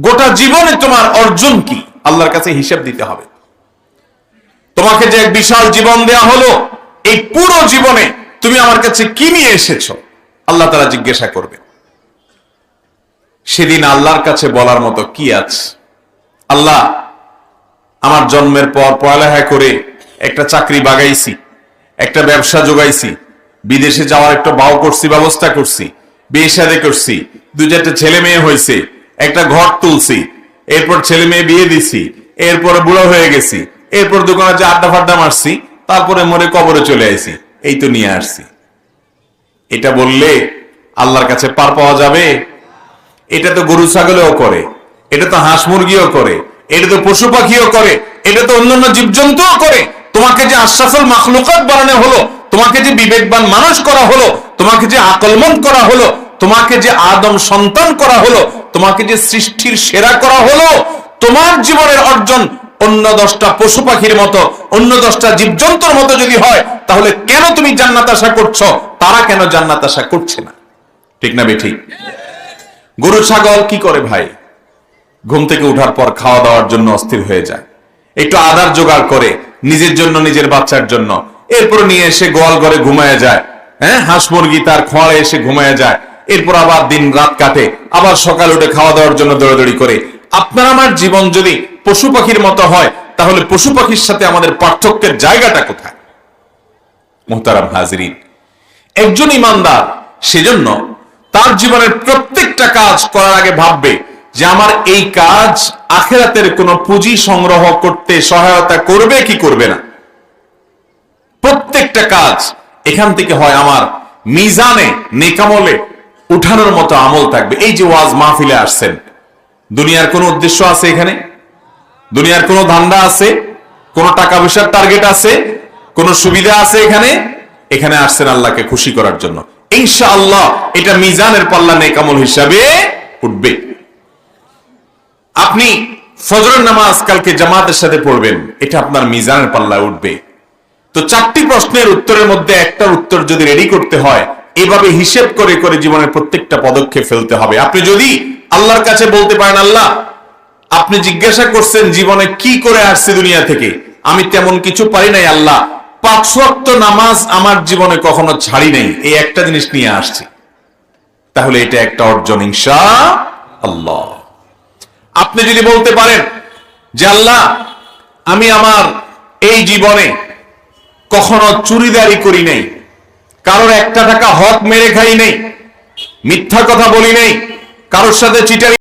গোটা জীবনে তোমার অর্জন কি আল্লাহর কাছে হিসাব দিতে হবে। তোমাকে যে এক বিশাল জীবন দেয়া হলো, এই পুরো জীবনে তুমি আমার কাছে কি নিয়ে এসেছো আল্লাহ তাআলা জিজ্ঞাসা করবে। সেদিন আল্লাহর কাছে বলার মতো কি আছে? আল্লাহ, আমার জন্মের পর পড়ালেখা করে একটা চাকরি বাগাইছি, একটা ব্যবসা জোগাইছি, বিদেশে যাওয়ার একটা বাও করছি, ব্যবস্থা করছি, বিয়ে শাদী করছি, 2-4টা ছেলে মেয়ে হয়েছে, একটা ঘর তুলছি, এরপর ছেলে মেয়ে বিয়ে দিছি, এরপরে বুড়ো হয়ে গেছি, এরপর দোকানে যে আড্ডা ফাড্ডা মারছি, তারপরে মরে কবরে চলে আসি, এই তো নিয়ে আসছি। এটা বললে আল্লাহর কাছে পার পাওয়া যাবে? এটা তো গরু ছাগলেও করে, এটা তো হাঁস মুরগিও করে, এটা তো পশু পাখিও করে, এটা তো অন্যান্য জীবজন্তুও করে। তোমাকে যে আশরাফুল মাখলুকাত বানানো হলো, তোমাকে যে বিবেকবান মানুষ করা হলো, তোমাকে যে আকলমন্দ করা হলো, তোমাকে যে আদম সন্তান করা হলো, তোমাকে যে সৃষ্টির সেরা করা হলো, তোমার জীবনের অর্জন অন্য 10টা পশু পাখির মতো, অন্য 10টা জীবজন্তুর মতো যদি হয়, তাহলে কেন তুমি জান্নাত আশা করছো, তারা কেন জান্নাত আশা করছে না? ঠিক না বেঠিক? গরু ছাগল কি করে ভাই? ঘুম থেকে উঠার পর খাওয়া দাওয়ার জন্য অস্থির হয়ে যায়, একটু আদার জোগাড় করে নিজের জন্য, নিজের বাচ্চার জন্য, এরপর নিয়ে এসে গোয়াল ঘরে ঘুমায় যায়। হ্যাঁ, হাঁস মুরগি তার খোঁয়াড়ে এসে ঘুমায় যায়, এরপর আবার দিন রাত কাটে, আবার সকাল উঠে খাওয়া দাওয়ার জন্য দৌড়াদৌড়ি করে। আপনার আমার জীবন যদি পশু পাখির মতো হয়, তাহলে পশু পাখির সাথে আমাদের পার্থক্যের জায়গাটা কোথায়? মুহতারাম হাজিরিন, একজন ইমানদার সেজন্য তার জীবনের প্রত্যেকটা কাজ করার আগে ভাববে যে আমার এই কাজ আখিরাতের কোনো পুঁজি সংগ্রহ করতে সহায়তা করবে কি করবে না। প্রত্যেকটা কাজ এখান থেকে হয় আমার মিজানে নেকামলে উঠানোর মতো আমল থাকবে। এই যে ওয়াজ মাহফিলে আসছেন, দুনিয়ার কোন উদ্দেশ্য আছে এখানে? দুনিয়ার কোন ধান্দা আছে? কোন টাকা পয়সার টার্গেট আছে? কোন সুবিধা আছে এখানে? এখানে আসছেন আল্লাহকে খুশি করার জন্য। ইনশাআল্লাহ এটা মিজানের পাল্লা নেকামল হিসাবে উঠবে। আপনি ফজরের নামাজ কালকে জামাতের সাথে পড়বেন, এটা আপনার মিজানের পাল্লায় উঠবে। তো 4টি প্রশ্নের উত্তরের মধ্যে একটার উত্তর যদি রেডি করতে হয়, এভাবে হিসেব করে করে জীবনের প্রত্যেকটা পদক্ষেপ ফেলতে হবে। আপনি যদি আল্লাহর কাছে বলতে পারেন, আল্লাহ আপনি জিজ্ঞাসা করছেন জীবনে কি করে আসছে দুনিয়া থেকে, আমি তেমন কিছু পারি নাই, আল্লাহ 5 ওয়াক্ত নামাজ আমার জীবনে কখনো ছাড়ি নাই, এই একটা জিনিস নিয়ে আসছি, তাহলে এটা একটা অর্জন ইনশাআল্লাহ। আপনি যদি বলতে পারেন যে আল্লাহ আমি আমার এই জীবনে কখনো চুরিদারি করি নাই, কারোর 1 টাকা হক মেরে খাই নাই, মিথ্যা কথা বলি নাই, কারোর সাথে চিটারি